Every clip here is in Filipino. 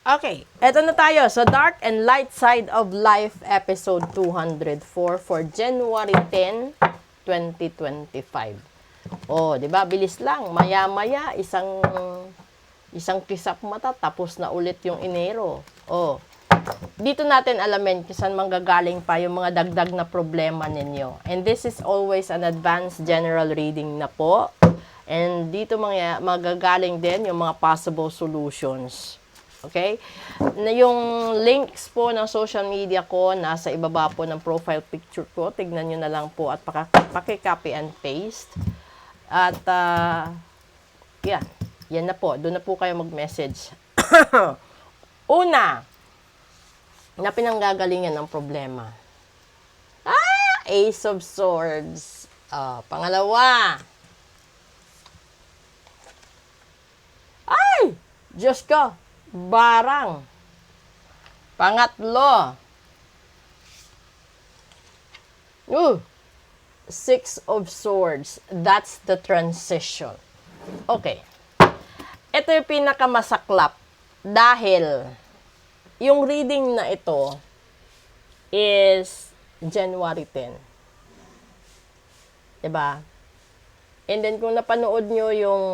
Okay, eto na tayo sa Dark and Light Side of Life, episode 204 for January 10, 2025. Oh, 'di ba? Bilis lang. Maya-maya isang kisap mata tapos na ulit yung Enero. Oh. Dito natin alamin kung saan manggagaling pa yung mga dagdag na problema ninyo. And this is always an advanced general reading na po. And dito magagaling din yung mga possible solutions. Okay? Na yung links po ng social media ko nasa ibaba po ng profile picture ko. Tignan nyo na lang po at paki-copy and paste. At yan. Yan na po. Doon na po kayo mag-message. Una, na pinanggagalingan ng problema. Ace of Swords. Pangalawa. Ay! Diyos ko. Barang. Pangatlo. Six of Swords. That's the transition. Okay. Ito yung pinakamasaklap. Dahil, yung reading na ito is January 10. Diba? And then, kung napanood nyo yung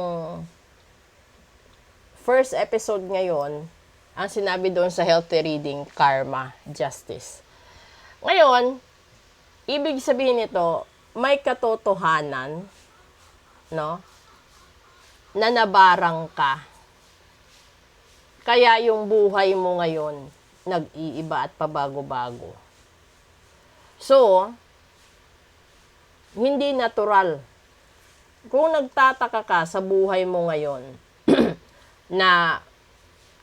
first episode ngayon, ang sinabi doon sa healthy reading, karma, justice. Ngayon, ibig sabihin nito, may katotohanan, no? Na nabarang ka. Kaya yung buhay mo ngayon, nag-iiba at pabago-bago. So, hindi natural. Kung nagtataka ka sa buhay mo ngayon, na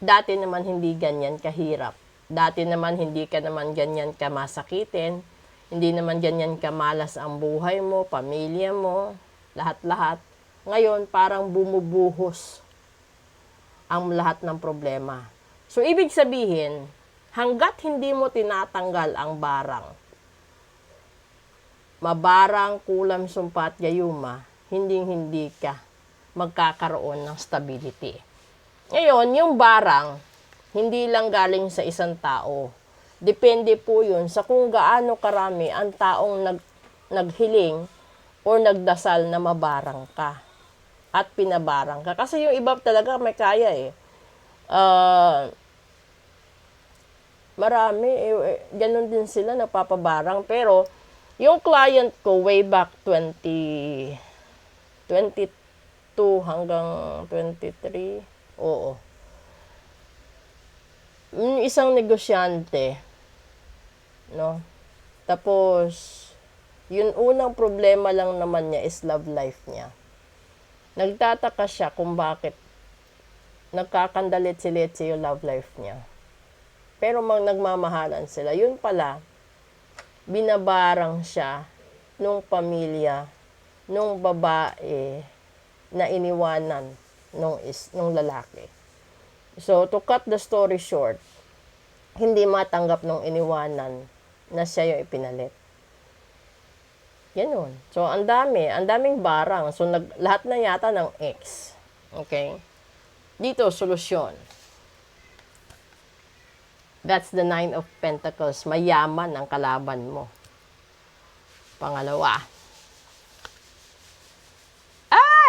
dati naman hindi ganyan kahirap. Dati naman hindi ka naman ganyan kamasakitin. Hindi naman ganyan kamalas ang buhay mo, pamilya mo, lahat-lahat. Ngayon, parang bumubuhos ang lahat ng problema. So, ibig sabihin, hanggat hindi mo tinatanggal ang barang, mabarang, kulam, sumpa at gayuma, hindi ka magkakaroon ng stability. Ngayon, yung barang, hindi lang galing sa isang tao. Depende po yun sa kung gaano karami ang taong naghiling o nagdasal na mabarang ka at pinabarang ka. Kasi yung iba talaga may kaya eh. Marami, ganun din sila napapabarang. Pero, yung client ko way back 22 hanggang 23, oo. Isang negosyante, no? Tapos, yung unang problema lang naman niya is love life niya. Nagtataka siya kung bakit nagkakandalit-silit yung love life niya. Pero nagmamahalan sila. Yun pala, binabarang siya nung pamilya, nung babae na iniwanan nung lalaki. So, to cut the story short, hindi matanggap nung iniwanan na siya yung ipinalit. Ganun. So, ang daming barang. So, lahat na yata ng ex. Okay? Dito, solusyon. That's the 9 of Pentacles. Mayaman ang kalaban mo. Pangalawa.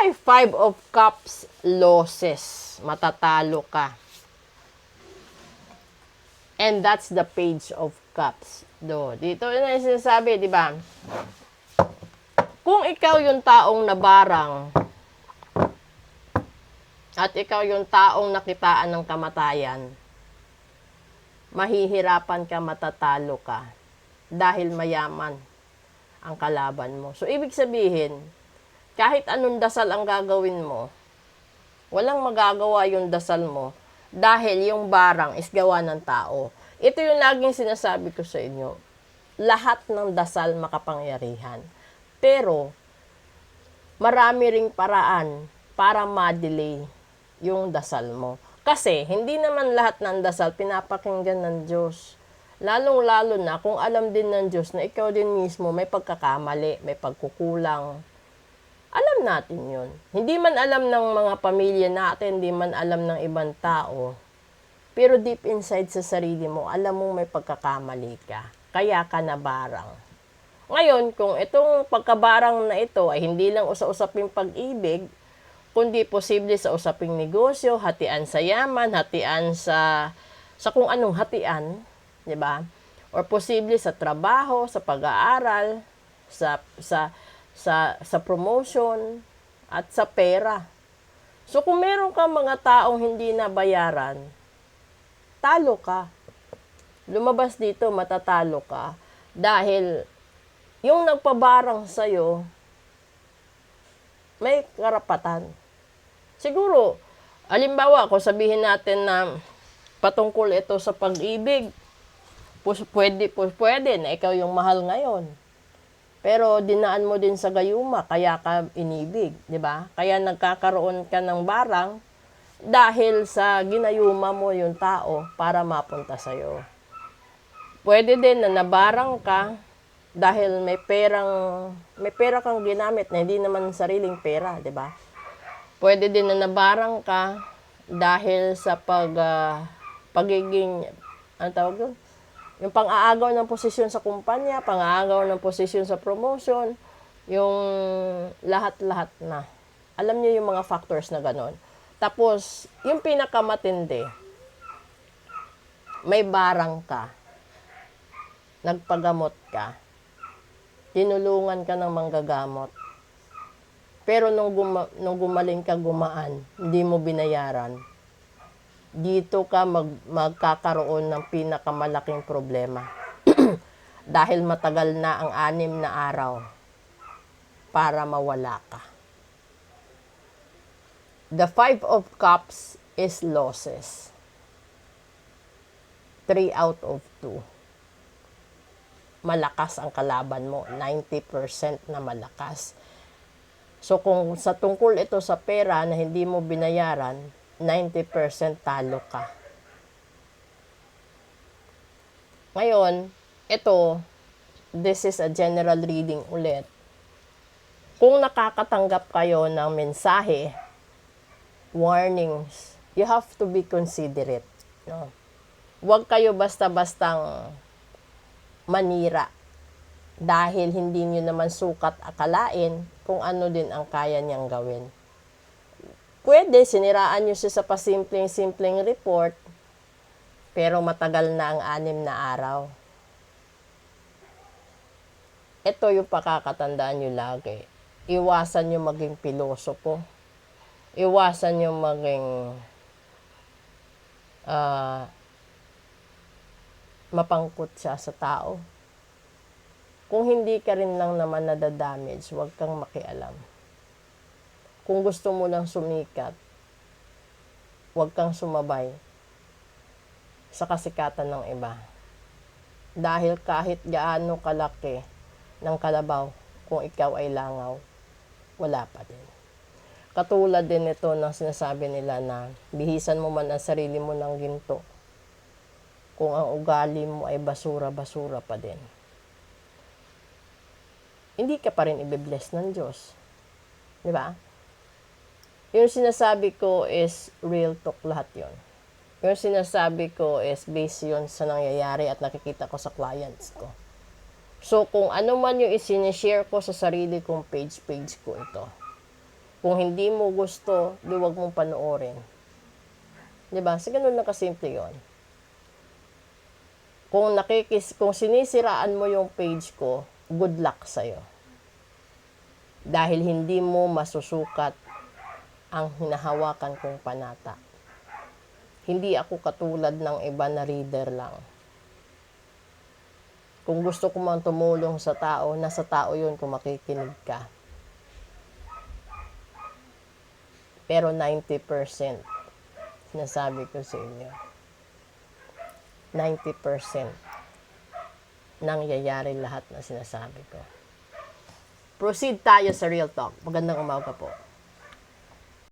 5 of Cups, losses. Matatalo ka. And that's the Page of Cups. Dito na yung sinasabi, di ba? Kung ikaw yung taong nabarang at ikaw yung taong nakitaan ng kamatayan, mahihirapan ka, matatalo ka dahil mayaman ang kalaban mo. So, ibig sabihin, kahit anong dasal ang gagawin mo, walang magagawa yung dasal mo dahil yung barang is gawa ng tao. Ito yung laging sinasabi ko sa inyo. Lahat ng dasal makapangyarihan. Pero, marami ring paraan para ma-delay yung dasal mo. Kasi, hindi naman lahat ng dasal pinapakinggan ng Diyos. Lalong-lalo na kung alam din ng Diyos na ikaw din mismo may pagkakamali, may pagkukulang. Alam natin yun. Hindi man alam ng mga pamilya natin, hindi man alam ng ibang tao. Pero deep inside sa sarili mo, alam mo may pagkakamali ka. Kaya ka nabarang. Ngayon, kung itong pagkabarang na ito ay hindi lang usa-usaping pag-ibig, kundi posible sa usaping negosyo, hatian sa yaman, hatian sa kung anong hatian, 'di ba? Or posible sa trabaho, sa pag-aaral, sa promotion at sa pera. So kung meron ka mga taong hindi nabayaran, talo ka. Lumabas dito, matatalo ka dahil yung nagpabarang sa'yo may karapatan. Siguro, alimbawa, kung sabihin natin na patungkol ito sa pag-ibig, pwede na ikaw yung mahal ngayon. Pero dinaan mo din sa gayuma, kaya ka inibig, di ba? Kaya nagkakaroon ka ng barang dahil sa ginayuma mo yung tao para mapunta sa'yo. Pwede din na nabarang ka dahil may pera kang ginamit na hindi naman sariling pera, di ba? Pwede din na nabarang ka dahil sa pagiging, ano tawag doon? Yung pang-aagaw ng posisyon sa kumpanya, pang-aagaw ng posisyon sa promotion, yung lahat-lahat na. Alam niyo yung mga factors na ganon. Tapos, yung pinakamatindi, may barang ka, nagpagamot ka, tinulungan ka ng manggagamot, pero nung gumaling ka gumaan, hindi mo binayaran, dito ka magkakaroon ng pinakamalaking problema. Dahil matagal na ang 6 na araw para mawala ka. The 5 of Cups is losses. 3 out of 2. Malakas ang kalaban mo. 90% na malakas. So kung sa tungkol ito sa pera na hindi mo binayaran, 90% talo ka. Ngayon, this is a general reading ulit. Kung nakakatanggap kayo ng mensahe, warnings, you have to be considerate. No? Huwag kayo basta-bastang manira dahil hindi nyo naman sukat akalain kung ano din ang kaya niyang gawin. Pwede, siniraan nyo siya sa pasimpleng-simpleng report, pero matagal na ang 6 na araw. Ito yung pakakatandaan nyo lagi. Iwasan nyo maging pilosopo. Iwasan nyo maging mapangkot siya sa tao. Kung hindi ka rin lang naman nadadamage, huwag kang makialam. Kung gusto mo lang sumikat, huwag kang sumabay sa kasikatan ng iba. Dahil kahit gaano kalaki ng kalabaw, kung ikaw ay langaw, wala pa din. Katulad din ito ng sinasabi nila na bihisan mo man ang sarili mo ng ginto, kung ang ugali mo ay basura-basura pa din. Hindi ka pa rin ibe-bless ng Diyos. Di ba? Yung sinasabi ko is real talk lahat yon. Yung sinasabi ko is based yun sa nangyayari at nakikita ko sa clients ko. So, kung ano man yung isinishare ko sa sarili kong page ko ito. Kung hindi mo gusto, di wag mong panoorin. Diba? Sa ganun lang kasimple yun. Kung sinisiraan mo yung page ko, good luck sa'yo. Dahil hindi mo masusukat ang hinahawakan kong panata. Hindi ako katulad ng iba na reader lang. Kung gusto ko man tumulong sa tao, nasa tao yun kung makikinig ka. Pero 90%, sinasabi ko sa inyo, 90% nangyayari lahat na sinasabi ko. Proceed tayo sa real talk. Magandang umaga po.